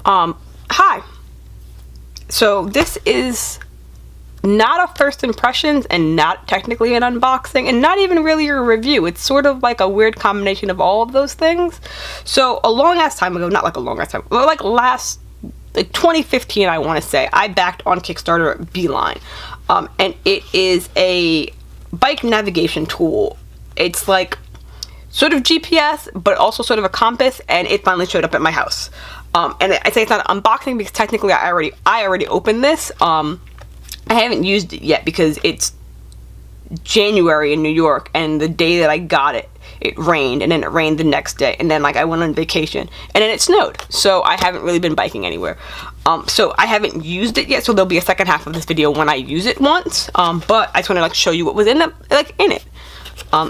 Hi. So this is not a first impressions and not technically an unboxing and not even really a review. It's sort of like a weird combination of all of those things. So a long ass time ago, not like a long ass time, but like 2015 I want to say, I backed on Kickstarter Beeline. And it is a bike navigation tool. It's like sort of GPS, but also sort of a compass, and it finally showed up at my house. And I say it's not an unboxing because technically I already opened this. I haven't used it yet because it's January in New York, and the day that I got it, it rained, and then it rained the next day, and then like I went on vacation, and then it snowed, so I haven't really been biking anywhere. So I haven't used it yet, so there'll be a second half of this video when I use it once. But I just want to like show you what was in it.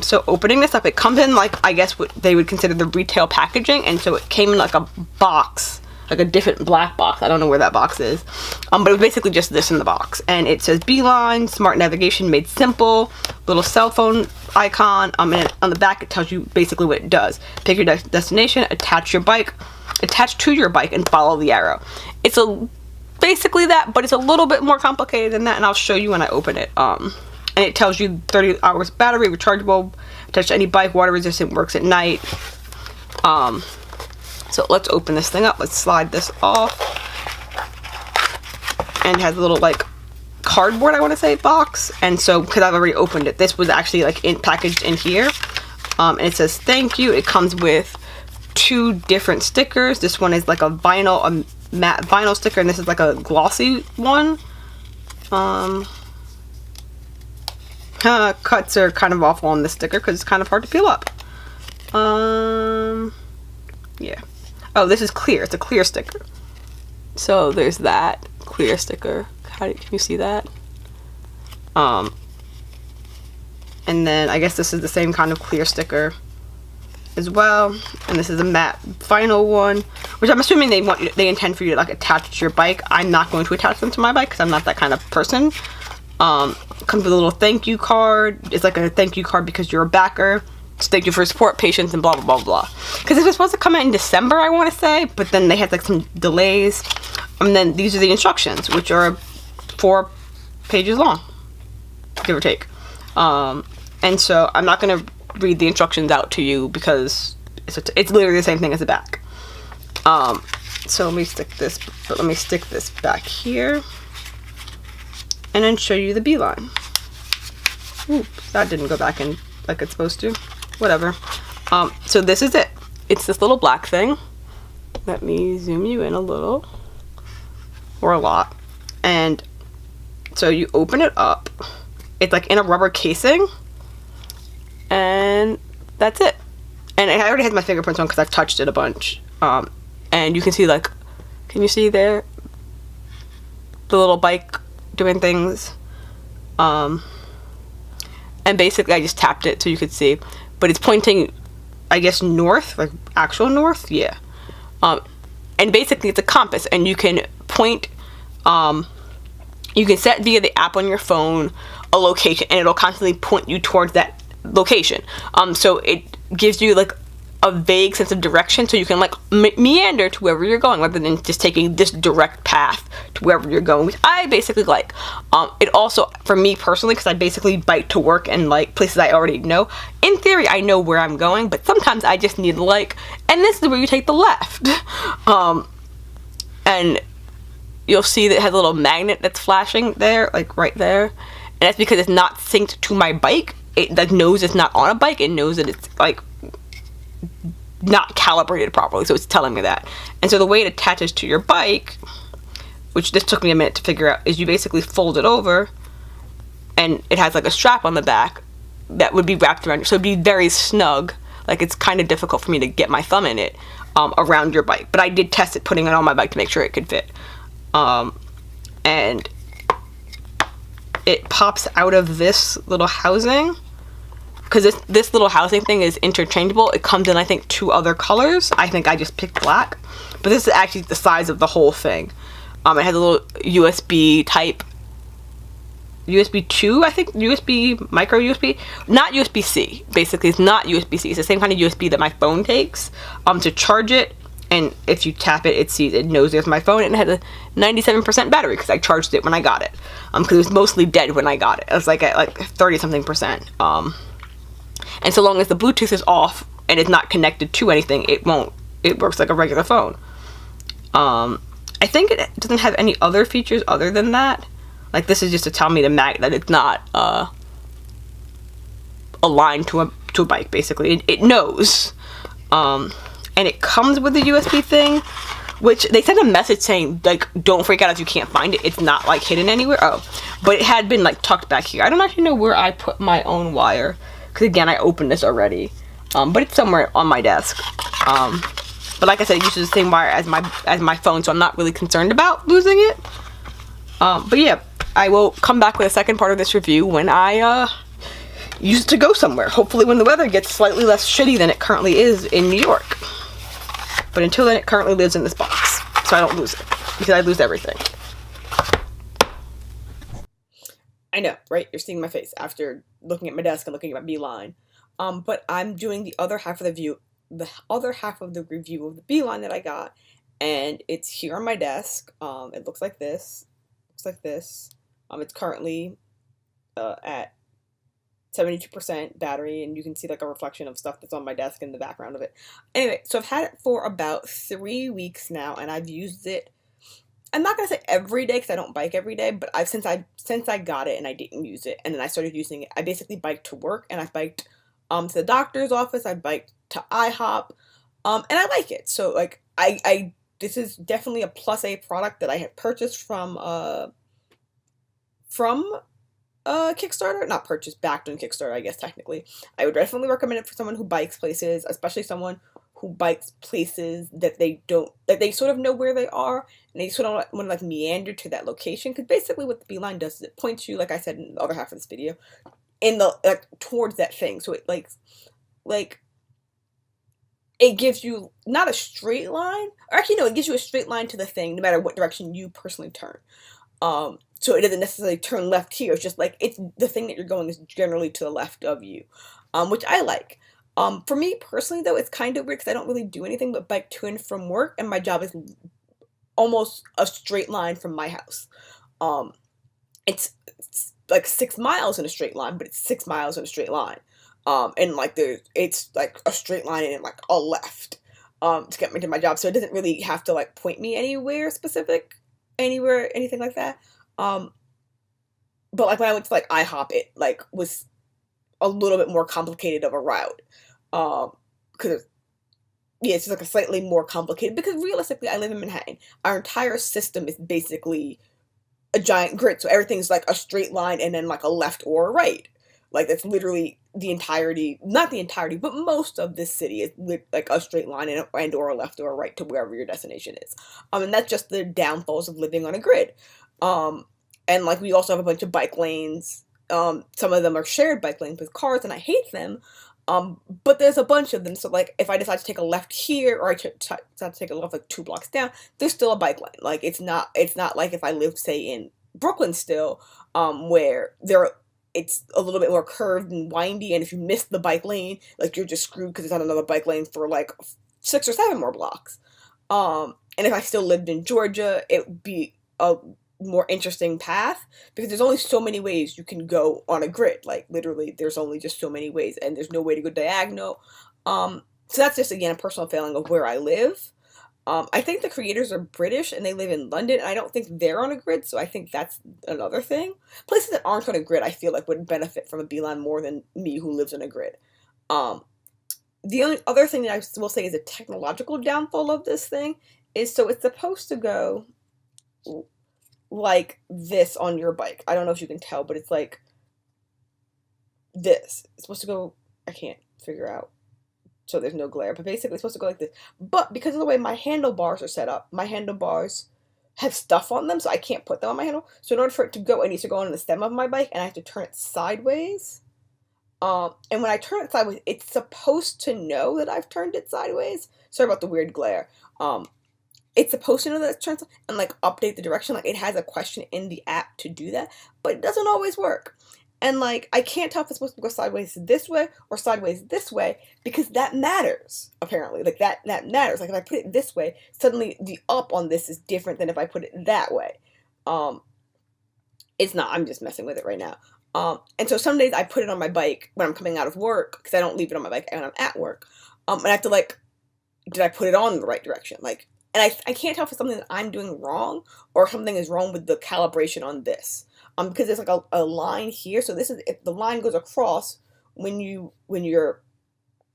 So opening this up, it comes in like, I guess what they would consider the retail packaging, and so it came in like a box, like a different black box. I don't know where that box is, but it was basically just this in the box, and it says Beeline, smart navigation made simple, little cell phone icon, and on the back it tells you basically what it does. Pick your destination, attach to your bike, and follow the arrow. It's basically that, but it's a little bit more complicated than that, and I'll show you when I open it. And it tells you 30 hours battery, rechargeable, attached to any bike, water resistant, works at night. So let's open this thing up. Let's slide this off. And it has a little like cardboard, I want to say, box. And so because I've already opened it, this was actually like packaged in here. And it says thank you. It comes with 2 different stickers. This one is like a matte vinyl sticker, and this is like a glossy one. Cuts are kind of awful on this sticker because it's kind of hard to peel up. Yeah. Oh, this is clear. It's a clear sticker. So there's that clear sticker. Can you see that? And then I guess this is the same kind of clear sticker as well. And this is a matte vinyl one, which I'm assuming they intend for you to like attach to your bike. I'm not going to attach them to my bike because I'm not that kind of person. Comes with a little thank you card. It's like a thank you card because you're a backer. Just thank you for your support, patience, and blah blah blah blah. Because it was supposed to come out in December, I want to say, but then they had like some delays. And then these are the instructions, which are 4 pages long, give or take. And so I'm not gonna read the instructions out to you because it's literally the same thing as the back. So let me stick this back here. And then show you the Beeline. Oops, that didn't go back in like it's supposed to. Whatever. So this is it. It's this little black thing. Let me zoom you in a little. Or a lot. And so you open it up. It's like in a rubber casing. And that's it. And it already has my fingerprints on because I've touched it a bunch. And you can see like, can you see there? The little bike doing things. And basically I just tapped it so you could see, but it's pointing, I guess, north, like actual north. Yeah. And basically it's a compass, and you can point, you can set via the app on your phone a location, and it'll constantly point you towards that location. So it gives you like a vague sense of direction, so you can like meander to wherever you're going rather than just taking this direct path to wherever you're going, which I basically like. It also, for me personally, because I basically bike to work and like places I already know, in theory I know where I'm going, but sometimes I just need like, and this is where you take the left. And you'll see that it has a little magnet that's flashing there, like right there, and that's because it's not synced to my bike. It knows it's not on a bike. It knows that it's like not calibrated properly, so it's telling me that. And so the way it attaches to your bike, which this took me a minute to figure out, is you basically fold it over, and it has like a strap on the back that would be wrapped around you, so it'd be very snug. Like, it's kind of difficult for me to get my thumb in it around your bike, but I did test it putting it on my bike to make sure it could fit. And it pops out of this little housing, because this little housing thing is interchangeable. It comes in, I think, 2 other colors. I think I just picked black, but this is actually the size of the whole thing. It has a little USB type, USB 2, I think, USB, micro USB, not USB-C. Basically, it's not USB-C. It's the same kind of USB that my phone takes to charge it, And if you tap it, it knows there's my phone, and it had a 97% battery because I charged it when I got it. Because it was mostly dead when I got it. It was like at 30-something%. And so long as the Bluetooth is off and it's not connected to anything, it works like a regular phone. I think it doesn't have any other features other than that. Like, this is just to tell me that it's not aligned to a bike, basically. It knows. And it comes with a USB thing, which they sent a message saying, like, don't freak out if you can't find it. It's not, like, hidden anywhere. Oh, but it had been, like, tucked back here. I don't actually know where I put my own wire, because, again, I opened this already. But it's somewhere on my desk. But like I said, it uses the same wire as my phone, so I'm not really concerned about losing it. But yeah, I will come back with a second part of this review when I use it to go somewhere. Hopefully when the weather gets slightly less shitty than it currently is in New York. But until then, it currently lives in this box, so I don't lose it, because I lose everything. I know, right? You're seeing my face after looking at my desk and looking at my Beeline. But I'm doing the other half of the review of the Beeline that I got, and it's here on my desk. It looks like this. It's currently at 72% battery, and you can see like a reflection of stuff that's on my desk in the background of it. Anyway, so I've had it for about 3 weeks now, and I've used it. I'm not gonna say every day because I don't bike every day, but since I got it and I didn't use it, and then I started using it, I basically biked to work, and I biked to the doctor's office. I biked to IHOP, and I like it. So like this is definitely a plus A product that I had purchased from Kickstarter, not purchased, backed on Kickstarter, I guess technically. I would definitely recommend it for someone who bikes places, especially someone who bikes places that they sort of know where they are, and they sort of want to like meander to that location, because basically what the Beeline does is it points you, like I said in the other half of this video, in the towards that thing. So it like it gives you not a straight line, or actually no, it gives you a straight line to the thing no matter what direction you personally turn. So it doesn't necessarily turn left here. It's just like it's the thing that you're going is generally to the left of you, which I like. For me personally though, it's kind of weird because I don't really do anything but bike to and from work, and my job is almost a straight line from my house. It's like 6 miles in a straight line, but it's 6 miles in a straight line. And like it's like a straight line and like a left, to get me to my job. So it doesn't really have to like point me anywhere specific, anything like that. But like when I went to like IHOP, it like was a little bit more complicated of a route. Because yeah, it's just like a slightly more complicated, because realistically I live in Manhattan. Our entire system is basically a giant grid. So everything's like a straight line and then like a left or a right. Like that's literally the entirety, not the entirety, but most of this city is like a straight line and or a left or a right to wherever your destination is. And that's just the downfalls of living on a grid. And like we also have a bunch of bike lanes. Some of them are shared bike lanes with cars, and I hate them. But there's a bunch of them. So like if I decide to take a left here, or I decide to take a left like 2 blocks down, there's still a bike lane. Like it's not like if I lived say in Brooklyn still, where it's a little bit more curved and windy, and if you miss the bike lane, like you're just screwed because there's not another bike lane for like 6 or 7 more blocks. And if I still lived in Georgia, it would be a more interesting path, because there's only so many ways you can go on a grid. Like literally there's only just so many ways, and there's no way to go diagonal. So that's just again a personal failing of where I live. I think the creators are British and they live in London, and I don't think they're on a grid, so I think that's another thing. Places that aren't on a grid, I feel like would benefit from a Beeline more than me who lives on a grid. The only other thing that I will say is a technological downfall of this thing is, so it's supposed to go like this on your bike. I don't know if you can tell, but it's like this. It's supposed to go, I can't figure out, so there's no glare, but basically it's supposed to go like this. But because of the way my handlebars are set up, my handlebars have stuff on them, so I can't put them on my handle. So in order for it to go, it needs to go on the stem of my bike, and I have to turn it sideways. And when I turn it sideways, it's supposed to know that I've turned it sideways. Sorry about the weird glare. It's supposed to know that it's turned and like update the direction. Like it has a question in the app to do that, but it doesn't always work. And like, I can't tell if it's supposed to go sideways this way or sideways this way, because that matters, apparently. Like, that matters. Like, if I put it this way, suddenly the up on this is different than if I put it that way. It's not. I'm just messing with it right now. And so some days I put it on my bike when I'm coming out of work, because I don't leave it on my bike when I'm at work. And I have to, like, did I put it on in the right direction? Like, and I can't tell if it's something that I'm doing wrong or something is wrong with the calibration on this. Because there's like a line here. So this is, if the line goes across when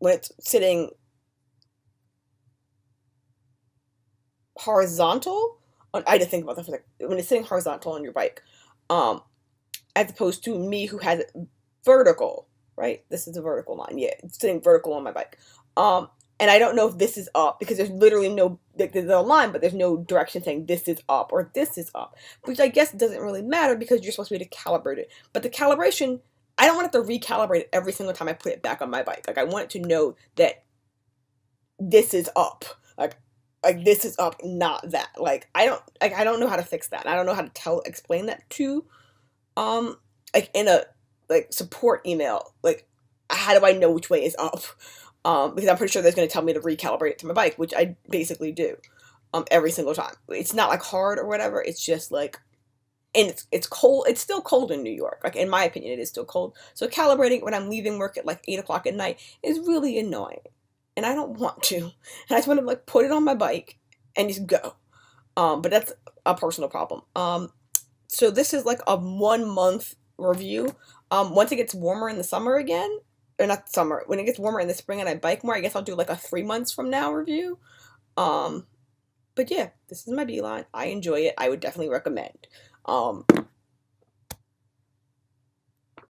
it's sitting horizontal. I had to think about that for a second. When it's sitting horizontal on your bike, as opposed to me who has it vertical, right? This is a vertical line. Yeah, it's sitting vertical on my bike. And I don't know if this is up, because there's literally no, like, there's a line, but there's no direction saying this is up or this is up, which I guess doesn't really matter because you're supposed to be able to calibrate it. But the calibration, I don't want to have to recalibrate it every single time I put it back on my bike. Like, I want it to know that this is up. Like this is up, not that. Like, I don't know how to fix that. I don't know how to explain that to, like, in a, like, support email. Like, how do I know which way is up? Because I'm pretty sure that's going to tell me to recalibrate it to my bike, which I basically do, every single time. It's not like hard or whatever. It's just like, and it's cold. It's still cold in New York. Like, in my opinion, it is still cold. So calibrating when I'm leaving work at like 8 o'clock at night is really annoying, and I don't want to. And I just want to, like, put it on my bike and just go. But that's a personal problem. So this is like a 1 month review. Once it gets warmer in the summer again, or not summer, when it gets warmer in the spring and I bike more, I guess I'll do like a 3 months from now review. But yeah, this is my Beeline. I enjoy it. I would definitely recommend.